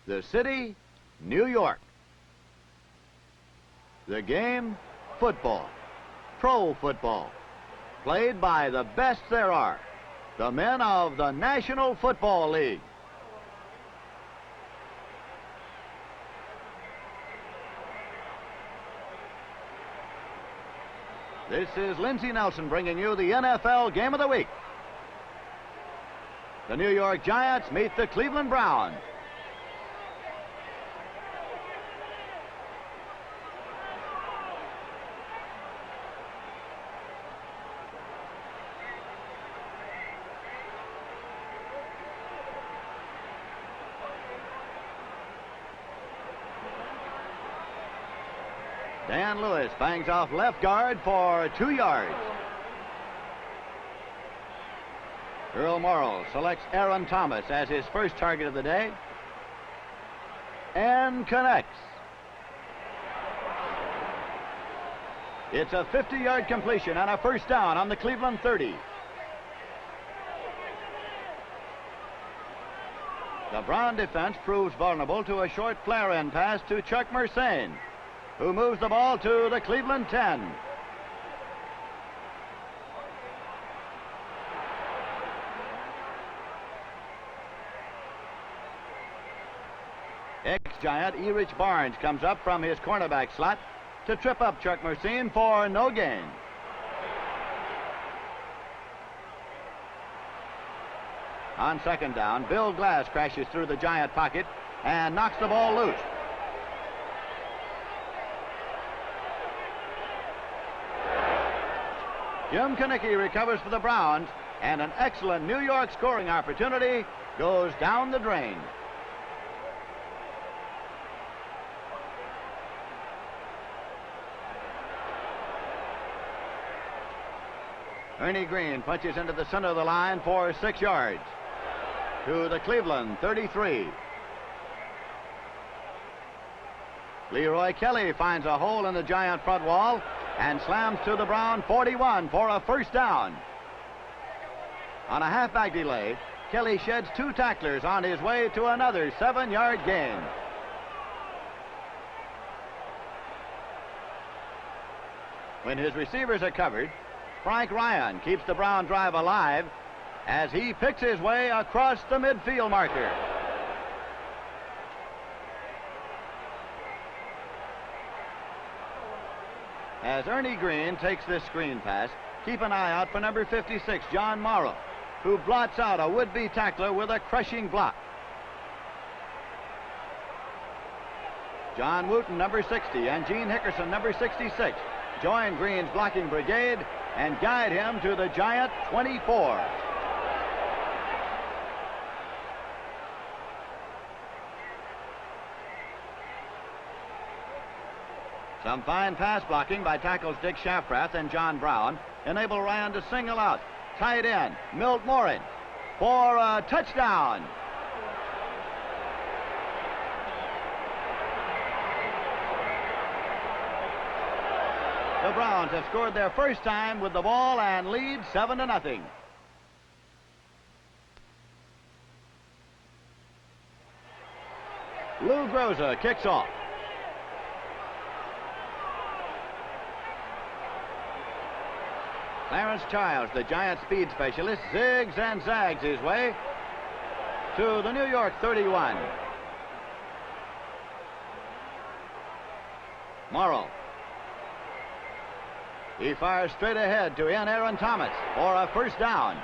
The city, New York. The game, football. Pro football. Played by the best there are. The men of the National Football League. This is Lindsey Nelson bringing you the NFL Game of the Week. The New York Giants meet the Cleveland Browns. Dan Lewis bangs off left guard for 2 yards. Earl Morrall selects Aaron Thomas as his first target of the day and connects. It's a 50-yard completion and a first down on the Cleveland 30. The Brown defense proves vulnerable to a short flare-in pass to Chuck Mersane, who moves the ball to the Cleveland 10. Ex-Giant E. Rich Barnes comes up from his cornerback slot to trip up Chuck Mersane for no gain. On second down, Bill Glass crashes through the Giant pocket and knocks the ball loose. Jim Kinnicky recovers for the Browns, and an excellent New York scoring opportunity goes down the drain. Ernie Green punches into the center of the line for 6 yards to the Cleveland 33. Leroy Kelly finds a hole in the Giant front wall and slams to the Brown 41 for a first down. On a halfback delay, Kelly sheds 2 tacklers on his way to another 7-yard gain. When his receivers are covered, Frank Ryan keeps the Brown drive alive as he picks his way across the midfield marker. As Ernie Green takes this screen pass, keep an eye out for number 56, John Morrow, who blots out a would-be tackler with a crushing block. John Wooten, number 60, and Gene Hickerson, number 66, join Green's blocking brigade and guide him to the Giant 24. Some fine pass blocking by tackles Dick Shafrath and John Brown enable Ryan to single out tight end Milt Morin for a touchdown. The Browns have scored their first time with the ball and lead 7-0. Lou Groza kicks off. Clarence Childs, the Giant speed specialist, zigs and zags his way to the New York 31. Morrow. He fires straight ahead to in Aaron Thomas for a first down.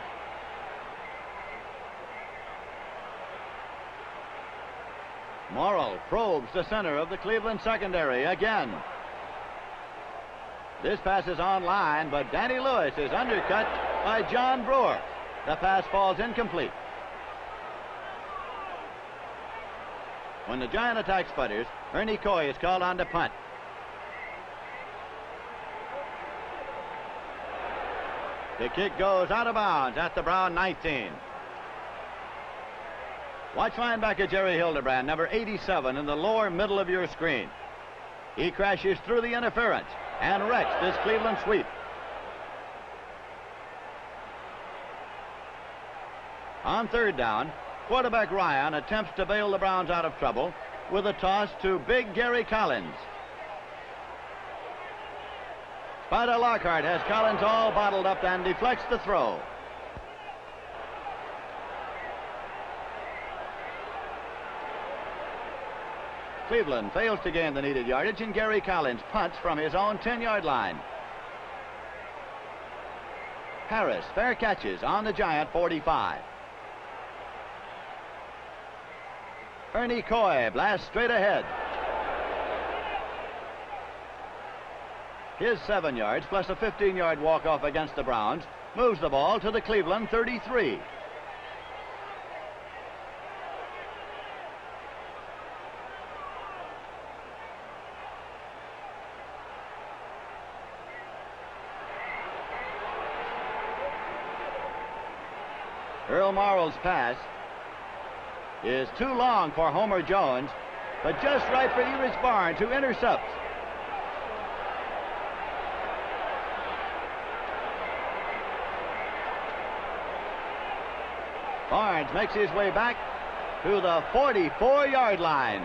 Morrow probes the center of the Cleveland secondary again. This pass is on line, but Danny Lewis is undercut by John Brewer. The pass falls incomplete. When the Giant attack sputters, Ernie Coy is called on to punt. The kick goes out of bounds at the Brown 19. Watch linebacker Jerry Hildebrand, number 87, in the lower middle of your screen. He crashes through the interference and wrecks this Cleveland sweep. On third down, quarterback Ryan attempts to bail the Browns out of trouble with a toss to big Gary Collins. Spider Lockhart has Collins all bottled up and deflects the throw. Cleveland fails to gain the needed yardage, and Gary Collins punts from his own 10-yard line. Harris fair catches on the Giant 45. Ernie Coy blasts straight ahead. His 7 yards plus a 15-yard walk-off against the Browns moves the ball to the Cleveland 33. Earl Morrall's pass is too long for Homer Jones, but just right for Erich Barnes, who intercepts. Barnes makes his way back to the 44-yard line.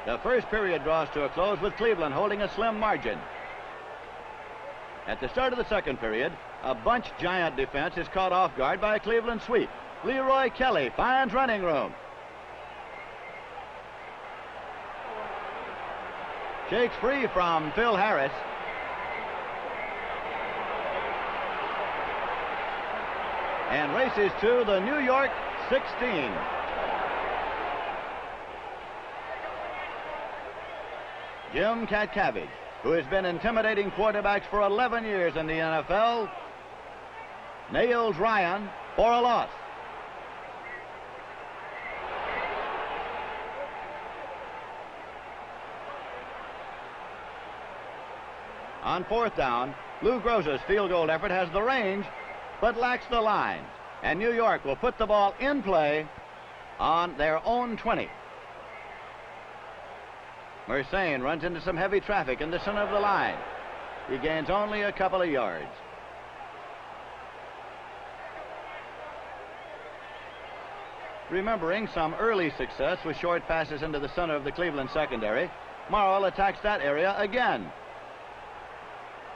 The first period draws to a close with Cleveland holding a slim margin. At the start of the second period, a bunch Giant defense is caught off guard by a Cleveland sweep. Leroy Kelly finds running room. Shakes free from Phil Harris. And races to the New York 16. Jim Katcavage, who has been intimidating quarterbacks for 11 years in the NFL, nails Ryan for a loss. On fourth down, Lou Groza's field goal effort has the range, but lacks the line. And New York will put the ball in play on their own 20. Mersane runs into some heavy traffic in the center of the line. He gains only a couple of yards. Remembering some early success with short passes into the center of the Cleveland secondary, Morrill attacks that area again.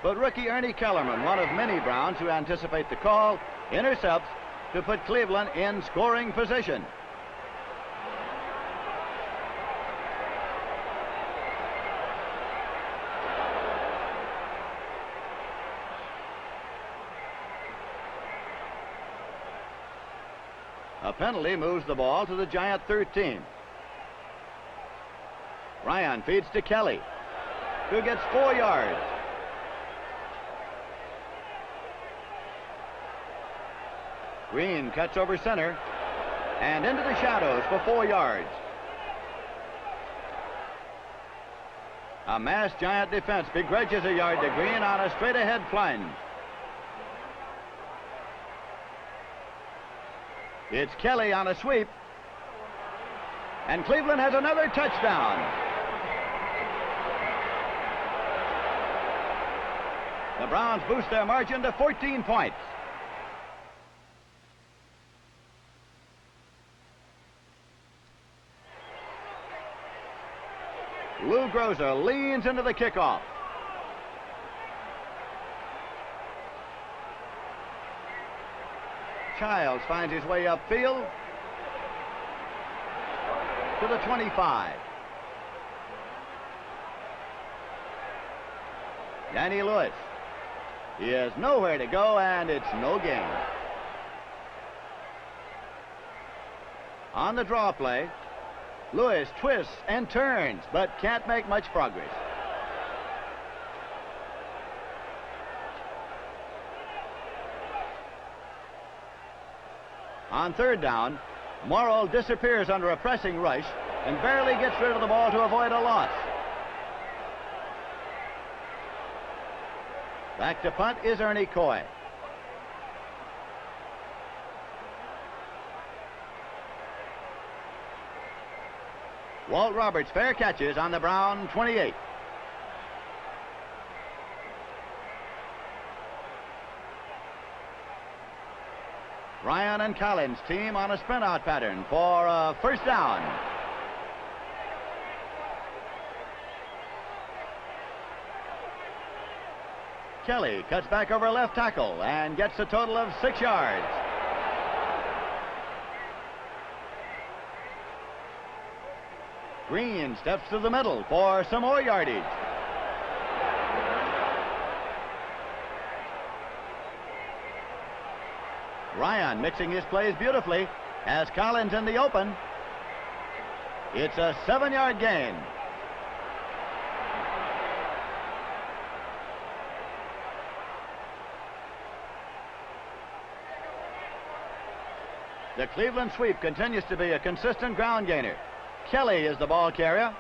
But rookie Ernie Kellerman, one of many Browns who anticipate the call, intercepts to put Cleveland in scoring position. A penalty moves the ball to the Giant 13. Ryan feeds to Kelly, who gets 4 yards. Green cuts over center and into the shadows for 4 yards. A massed Giant defense begrudges a yard to Green on a straight-ahead plunge. It's Kelly on a sweep. And Cleveland has another touchdown. The Browns boost their margin to 14 points. Lou Groza leans into the kickoff. Childs finds his way upfield to the 25. Danny Lewis. He has nowhere to go, and it's no gain. On the draw play, Lewis twists and turns, but can't make much progress. On third down, Morrill disappears under a pressing rush and barely gets rid of the ball to avoid a loss. Back to punt is Ernie Coy. Walt Roberts fair catches on the Brown 28. Ryan and Collins team on a sprint out pattern for a first down. Kelly cuts back over left tackle and gets a total of 6 yards. Green steps to the middle for some more yardage. Ryan mixing his plays beautifully, has Collins in the open. It's a 7-yard gain. The Cleveland sweep continues to be a consistent ground gainer. Kelly is the ball carrier.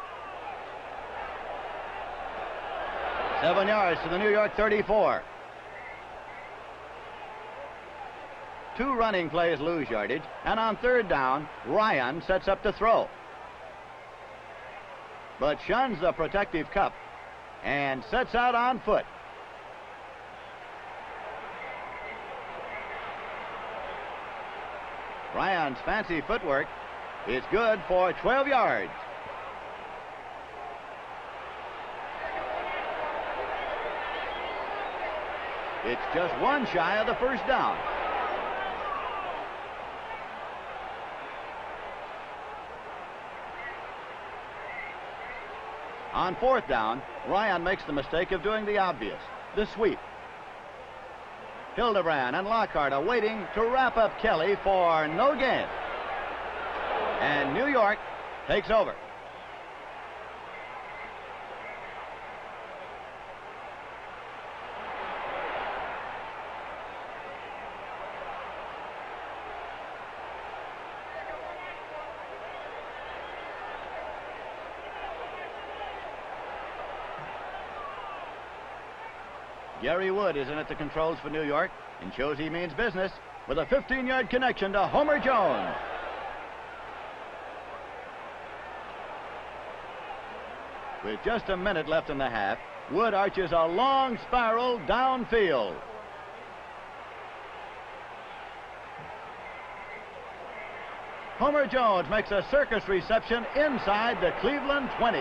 7 yards to the New York 34. 2 running plays lose yardage, and on third down, Ryan sets up to throw, but shuns the protective cup and sets out on foot. Ryan's fancy footwork is good for 12 yards. It's just one shy of the first down. On fourth down, Ryan makes the mistake of doing the obvious, the sweep. Hildebrand and Lockhart are waiting to wrap up Kelly for no gain. And New York takes over. Gary Wood is in at the controls for New York and shows he means business with a 15-yard connection to Homer Jones. With just a minute left in the half, Wood arches a long spiral downfield. Homer Jones makes a circus reception inside the Cleveland 20.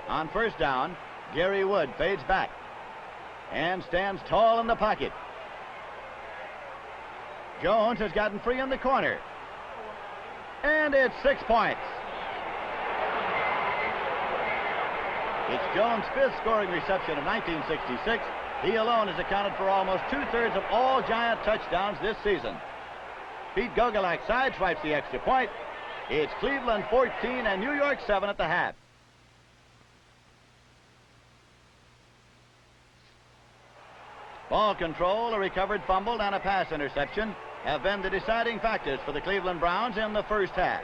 On first down, Gary Wood fades back and stands tall in the pocket. Jones has gotten free in the corner. And it's 6 points. It's Jones' 5th scoring reception of 1966. He alone has accounted for almost 2/3 of all Giant touchdowns this season. Pete Gogolak sideswipes the extra point. It's Cleveland 14 and New York 7 at the half. Ball control, a recovered fumble, and a pass interception have been the deciding factors for the Cleveland Browns in the first half.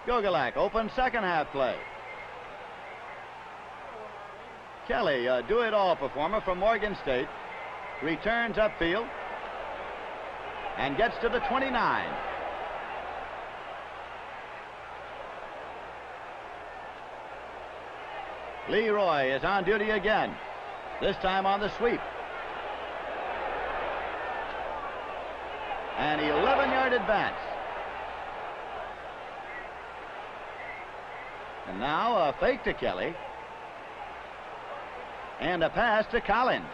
Gogolak, open second half play. Kelly, a do-it-all performer from Morgan State, returns upfield and gets to the 29. Leroy is on duty again, this time on the sweep. An 11-yard advance. And now a fake to Kelly. And a pass to Collins.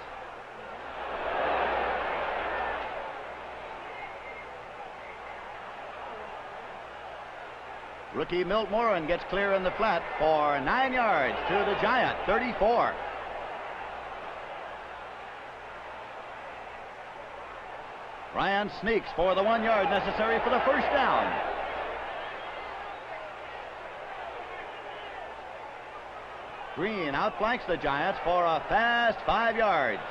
Rookie Milt Moran gets clear in the flat for 9 yards to the Giant 34. Ryan sneaks for the 1 yard necessary for the first down. Green outflanks the Giants for a fast 5 yards.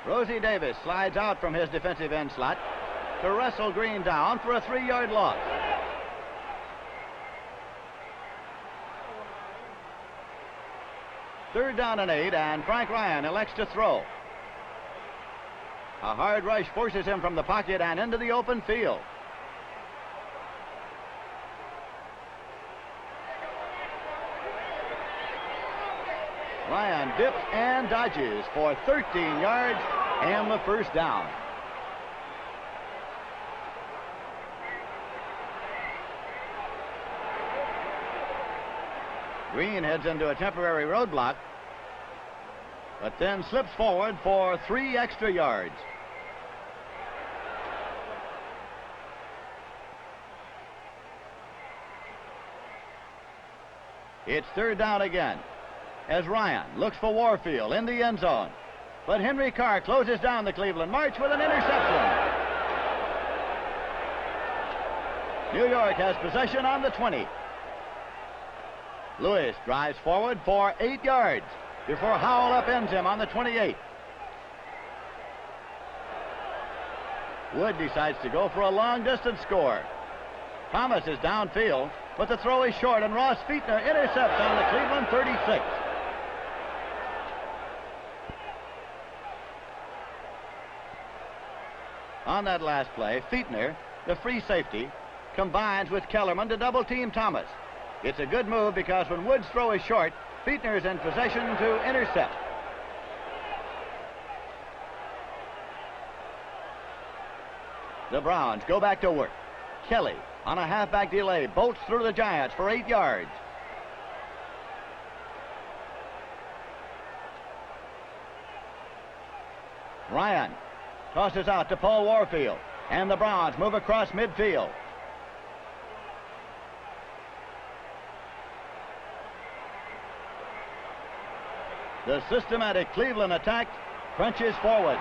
Rosie Davis slides out from his defensive end slot to wrestle Green down for a 3-yard loss. Third down and 8, and Frank Ryan elects to throw. A hard rush forces him from the pocket and into the open field. Ryan dips and dodges for 13 yards and the first down. Green heads into a temporary roadblock, but then slips forward for 3 extra yards. It's third down again as Ryan looks for Warfield in the end zone. But Henry Carr closes down the Cleveland March with an interception. New York has possession on the 20. Lewis drives forward for 8 yards before Howell upends him on the 28. Wood decides to go for a long-distance score. Thomas is downfield, but the throw is short, and Ross Fietner intercepts on the Cleveland 36. On that last play, Fietner, the free safety, combines with Kellerman to double-team Thomas. It's a good move because when Wood's throw is short, Fietner is in possession to intercept. The Browns go back to work. Kelly, on a halfback delay, bolts through the Giants for 8 yards. Ryan tosses out to Paul Warfield, and the Browns move across midfield. The systematic Cleveland attack crunches forward.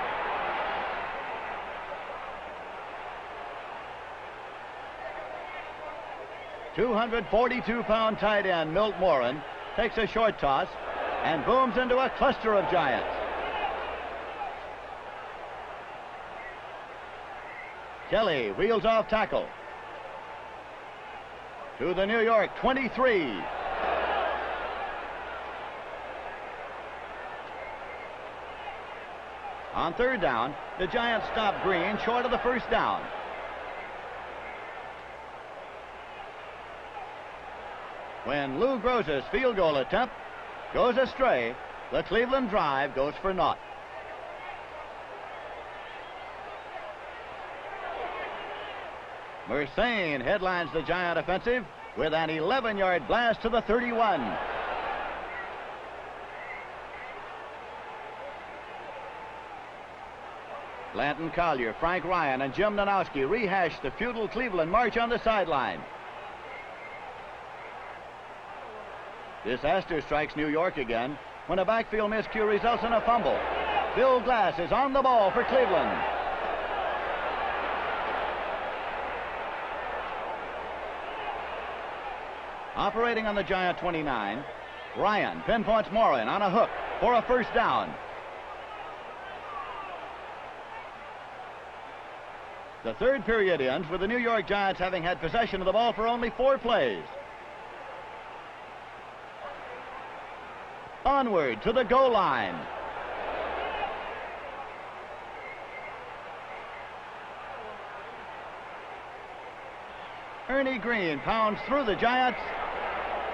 .242-pound tight end Milt Morin takes a short toss and booms into a cluster of Giants. Kelly wheels off tackle to the New York 23. On third down, the Giants stop Green short of the first down. When Lou Groza's field goal attempt goes astray, the Cleveland drive goes for naught. Mersane headlines the Giant offensive with an 11-yard blast to the 31. Blanton Collier, Frank Ryan, and Jim Nanowski rehash the futile Cleveland march on the sideline. Disaster strikes New York again when a backfield miscue results in a fumble. Bill Glass is on the ball for Cleveland. Operating on the Giant 29, Ryan pinpoints Morin on a hook for a first down. The third period ends with the New York Giants having had possession of the ball for only 4 plays. Onward to the goal line. Ernie Green pounds through the Giants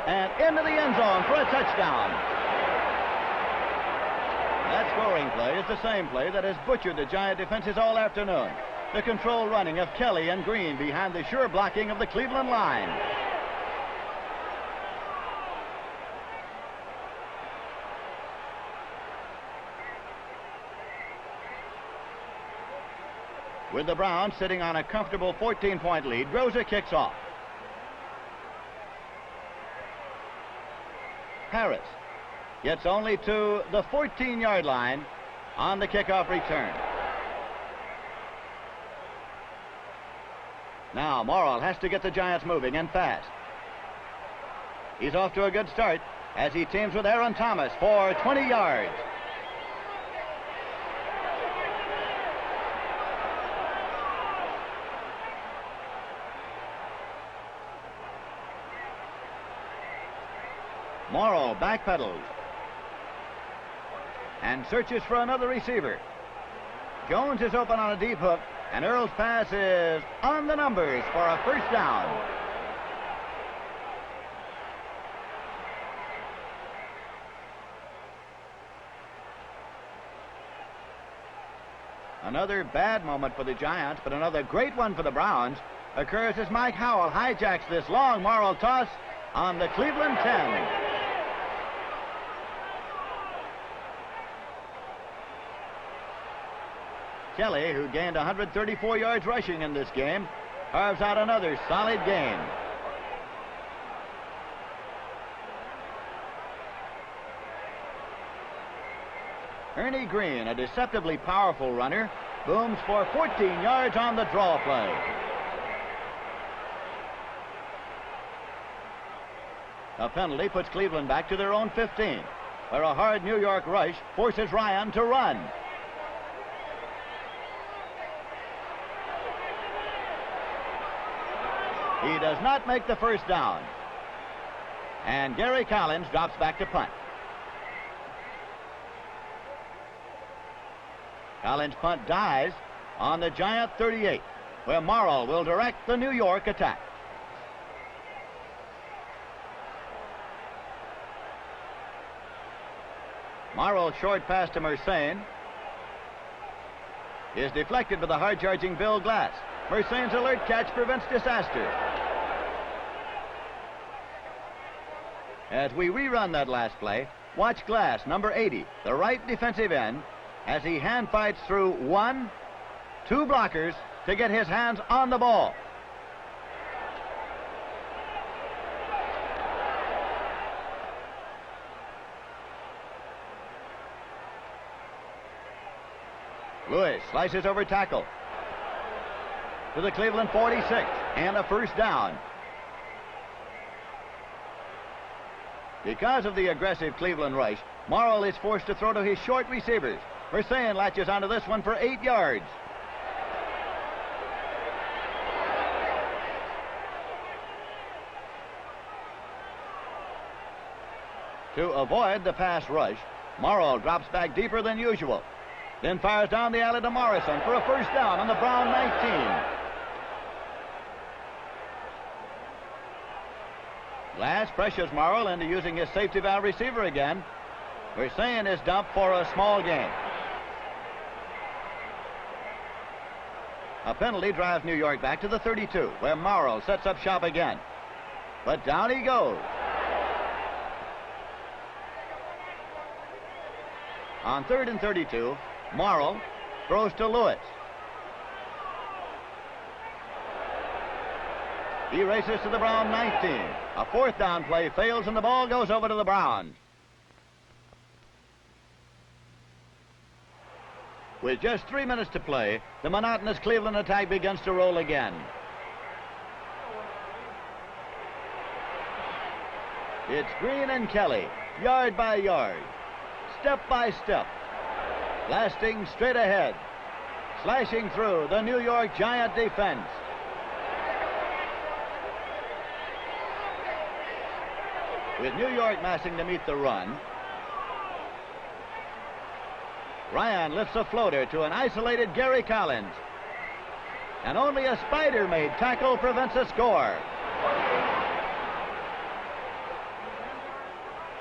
and into the end zone for a touchdown. That scoring play is the same play that has butchered the Giant defenses all afternoon. The control running of Kelly and Green behind the sure blocking of the Cleveland line. With the Browns sitting on a comfortable 14-point lead, Groza kicks off. Harris gets only to the 14-yard line on the kickoff return. Now Morrill has to get the Giants moving and fast. He's off to a good start as he teams with Aaron Thomas for 20 yards. Morrow backpedals and searches for another receiver. Jones is open on a deep hook, and Earl's pass is on the numbers for a first down. Another bad moment for the Giants, but another great one for the Browns occurs as Mike Howell hijacks this long Morrow toss on the Cleveland 10. Kelly, who gained 134 yards rushing in this game, carves out another solid gain. Ernie Green, a deceptively powerful runner, booms for 14 yards on the draw play. A penalty puts Cleveland back to their own 15, where a hard New York rush forces Ryan to run. He does not make the first down. And Gary Collins drops back to punt. Collins' punt dies on the Giant 38, where Morrow will direct the New York attack. Morrow's short pass to Mersane is deflected by the hard-charging Bill Glass. Mersane's alert catch prevents disaster. As we rerun that last play, watch Glass, number 80, the right defensive end, as he hand fights through 1, 2 blockers to get his hands on the ball. Lewis slices over tackle to the Cleveland 46 and a first down. Because of the aggressive Cleveland rush, Morrow is forced to throw to his short receivers. Mersane latches onto this one for 8 yards. To avoid the pass rush, Morrow drops back deeper than usual, then fires down the alley to Morrison for a first down on the Brown 19. Glass pressures Morrow into using his safety valve receiver again. Mersane is dumped for a small gain. A penalty drives New York back to the 32, where Morrow sets up shop again. But down he goes. On 3rd and 32, Morrow throws to Lewis. He races to the Brown 19. A fourth down play fails, and the ball goes over to the Browns. With just 3 minutes to play, the monotonous Cleveland attack begins to roll again. It's Green and Kelly, yard by yard, step by step, blasting straight ahead, slashing through the New York Giant defense. With New York massing to meet the run, Ryan lifts a floater to an isolated Gary Collins. And only a Spider-made tackle prevents a score.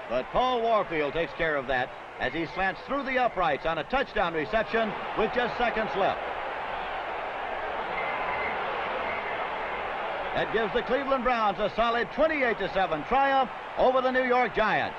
But Paul Warfield takes care of that as he slants through the uprights on a touchdown reception with just seconds left. That gives the Cleveland Browns a solid 28-7 triumph over the New York Giants.